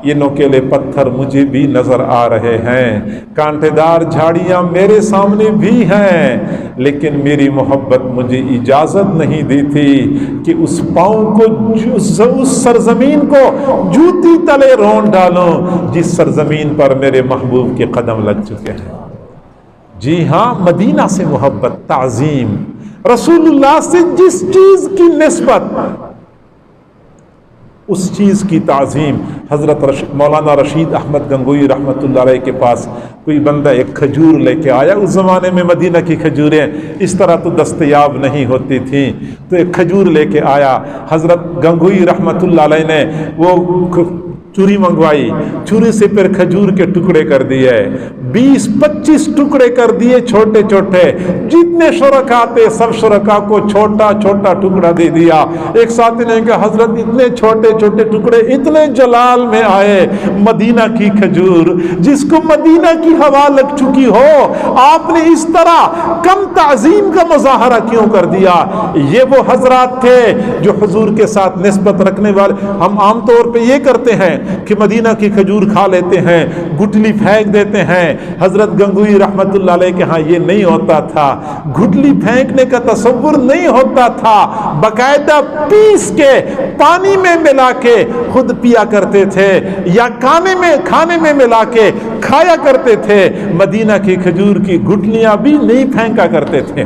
یہ نوکیلے پتھر مجھے بھی نظر آ رہے ہیں، کانٹے دار جھاڑیاں میرے سامنے بھی ہیں، لیکن میری محبت مجھے اجازت نہیں دیتی کہ اس پاؤں کو اس سرزمین کو جوتی تلے رون ڈالوں جس سرزمین پر میرے محبوب کے قدم لگ چکے ہیں۔ جی ہاں، مدینہ سے محبت، تعظیم، رسول اللہ سے جس چیز کی نسبت اس چیز کی تعظیم۔ حضرت مولانا رشید احمد گنگوئی رحمت اللہ علیہ کے پاس کوئی بندہ ایک کھجور لے کے آیا، اس زمانے میں مدینہ کی کھجوریں اس طرح تو دستیاب نہیں ہوتی تھیں، تو ایک کھجور لے کے آیا۔ حضرت گنگوئی رحمت اللہ علیہ نے وہ چوری منگوائی، چوری سے پھر کھجور کے ٹکڑے کر دیے، 20-25 ٹکڑے کر دیے چھوٹے چھوٹے، جتنے شرکا تھے سب شرکا کو چھوٹا چھوٹا ٹکڑا دے دیا۔ ایک ساتھی نے کہا حضرت اتنے چھوٹے چھوٹے ٹکڑے اتنے جلال میں آئے، مدینہ کی کھجور جس کو مدینہ کی ہوا لگ چکی ہو، آپ نے اس طرح کم تعظیم کا مظاہرہ کیوں کر دیا؟ یہ وہ حضرات تھے جو حضور کے ساتھ نسبت رکھنے والے۔ ہم عام طور پہ یہ کرتے ہیں کہ مدینہ کی کھجور کھا لیتے ہیں، گٹلی پھینک دیتے ہیں۔ حضرت گنگوئی رحمت اللہ علیہ کے ہاں یہ نہیں ہوتا تھا، گٹلی پھینکنے کا تصور نہیں ہوتا تھا، باقاعدہ پیس کے پانی میں ملا کے خود پیا کرتے تھے یا کھانے میں ملا کے کھایا کرتے تھے۔ مدینہ کی کھجور کی گٹلیاں بھی نہیں پھینکا کرتے تھے۔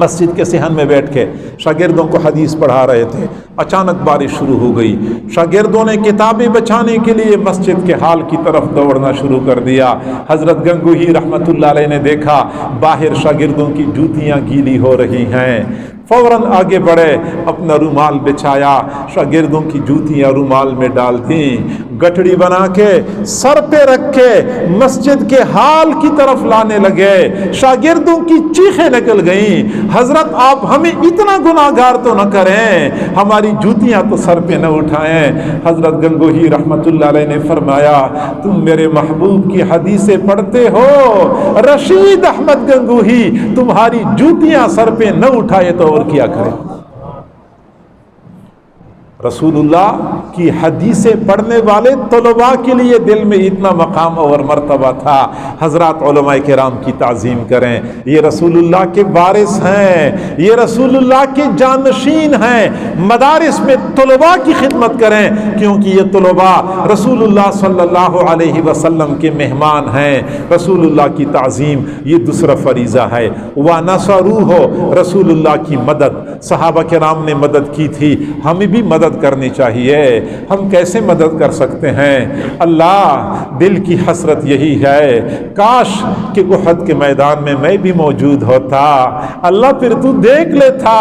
مسجد کے صحن میں بیٹھ کے شاگردوں کو حدیث پڑھا رہے تھے، اچانک بارش شروع ہو گئی، شاگردوں نے کتابیں بچانے کے لیے مسجد کے ہال کی طرف دوڑنا شروع کر دیا۔ حضرت گنگوہی رحمت اللہ علیہ نے دیکھا باہر شاگردوں کی جوتیاں گیلی ہو رہی ہیں، فوراً آگے بڑھے، اپنا رومال بچھایا، شاگردوں کی جوتیاں رومال میں ڈال دیں، گٹڑی بنا کے سر پہ رکھ کے مسجد کے ہال کی طرف لانے لگے۔ شاگردوں کی چیخیں نکل گئیں، حضرت آپ ہمیں اتنا گناہگار تو نہ کریں، ہماری جوتیاں تو سر پہ نہ اٹھائیں۔ حضرت گنگوہی رحمت اللہ علیہ نے فرمایا تم میرے محبوب کی حدیثیں پڑھتے ہو، رشید احمد گنگوہی تمہاری جوتیاں سر پہ نہ اٹھائے تو اور کیا کرے؟ رسول اللہ کی حدیثیں پڑھنے والے طلباء کے لیے دل میں اتنا مقام اور مرتبہ تھا۔ حضرات علماء کرام کی تعظیم کریں، یہ رسول اللہ کے وارث ہیں، یہ رسول اللہ کے جانشین ہیں۔ مدارس میں طلباء کی خدمت کریں کیونکہ یہ طلباء رسول اللہ صلی اللہ علیہ وسلم کے مہمان ہیں۔ رسول اللہ کی تعظیم یہ دوسرا فریضہ ہے۔ وَنَصَرُوهُ، رسول اللہ کی مدد، صحابہ کرام نے مدد کی تھی، ہمیں بھی مدد مدد کرنی چاہیے۔ ہم کیسے مدد کر سکتے ہیں؟ اللہ، دل کی حسرت یہی ہے، کاش کہ احد کے میدان میں بھی موجود ہوتا۔ اللہ پھر تو دیکھ لیتا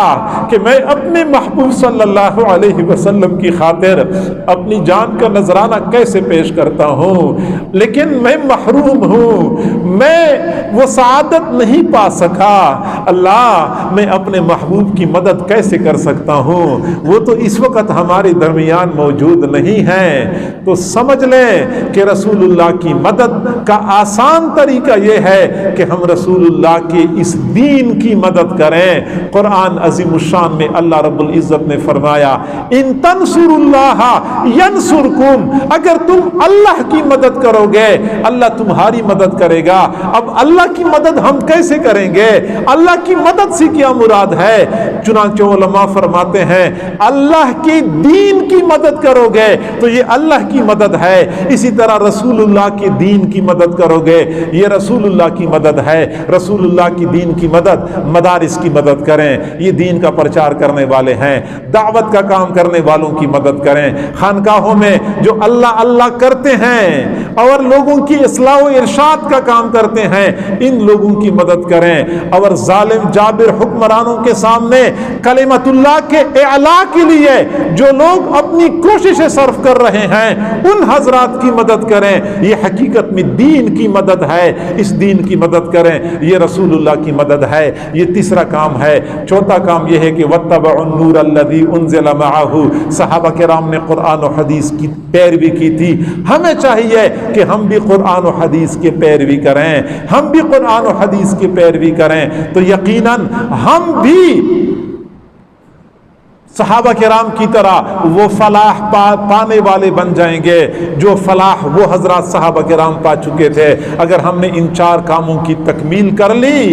کہ میں اپنے محبوب صلی اللہ علیہ وسلم کی خاطر اپنی جان کا نذرانہ کیسے پیش کرتا ہوں، لیکن میں محروم ہوں، میں وہ سعادت نہیں پا سکا۔ اللہ، میں اپنے محبوب کی مدد کیسے کر سکتا ہوں؟ وہ تو اس وقت ہمارے درمیان موجود نہیں ہے۔ تو سمجھ لیں کہ رسول اللہ کی مدد کا آسان طریقہ یہ ہے کہ ہم رسول اللہ کے اس دین کی مدد کریں۔ قرآن عظیم الشان میں اللہ رب العزت نے فرمایا، ان تنصروا اللہ ینصرکم، اگر تم اللہ کی مدد کرو گے اللہ تمہاری مدد کرے گا۔ اب اللہ کی مدد ہم کیسے کریں گے؟ اللہ کی مدد سے کیا مراد ہے؟ چنانچہ علماء فرماتے ہیں اللہ کے دین کی مدد کرو گے تو یہ اللہ کی مدد ہے، اسی طرح رسول اللہ کے دین کی مدد کرو گے یہ رسول اللہ کی مدد ہے۔ رسول اللہ کی دین کی مدد، مدارس کی مدد کریں، یہ دین کا پرچار کرنے والے ہیں، دعوت کا کام کرنے والوں کی مدد کریں، خانقاہوں میں جو اللہ اللہ کرتے ہیں اور لوگوں کی اصلاح و ارشاد کا کام کرتے ہیں ان لوگوں کی مدد کریں، اور ظالم جابر حکمرانوں کے سامنے کلمت اللہ کے اعلاء کے لیے جو لوگ اپنی کوششیں صرف کر رہے ہیں ان حضرات کی مدد کریں۔ یہ حقیقت میں دین کی مدد ہے، اس دین کی مدد کریں، یہ رسول اللہ کی مدد ہے۔ یہ تیسرا کام ہے۔ چوتھا کام یہ ہے کہ وَاتَّبَعُوا النُّورَ الَّذِي أُنزِلَ مَعَهُ، صحابہ کرام نے قرآن و حدیث کی پیروی کی تھی، ہمیں چاہیے کہ ہم بھی قرآن و حدیث کی پیروی کریں، ہم بھی قرآن و حدیث کی پیروی کریں تو یقیناً ہم بھی صحابہ کرام کی طرح وہ فلاح پانے والے بن جائیں گے جو فلاح وہ حضرات صحابہ کرام پا چکے تھے۔ اگر ہم نے ان چار کاموں کی تکمیل کر لی،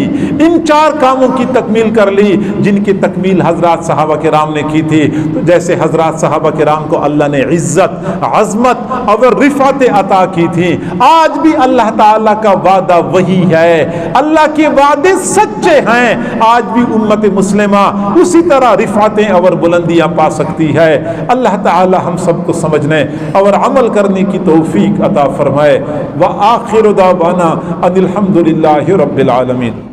ان چار کاموں کی تکمیل کر لی جن کی تکمیل حضرات صحابہ کرام نے کی تھی، تو جیسے حضرات صحابہ کرام کو اللہ نے عزت، عظمت اور رفعت عطا کی تھی، آج بھی اللہ تعالیٰ کا وعدہ وہی ہے، اللہ کے وعدے سچے ہیں، آج بھی امت مسلمہ اسی طرح رفعتیں اور بلندیاں پا سکتی ہے۔ اللہ تعالی ہم سب کو سمجھنے اور عمل کرنے کی توفیق عطا فرمائے۔ وآخر دعوانا ان الحمد للہ رب العالمین۔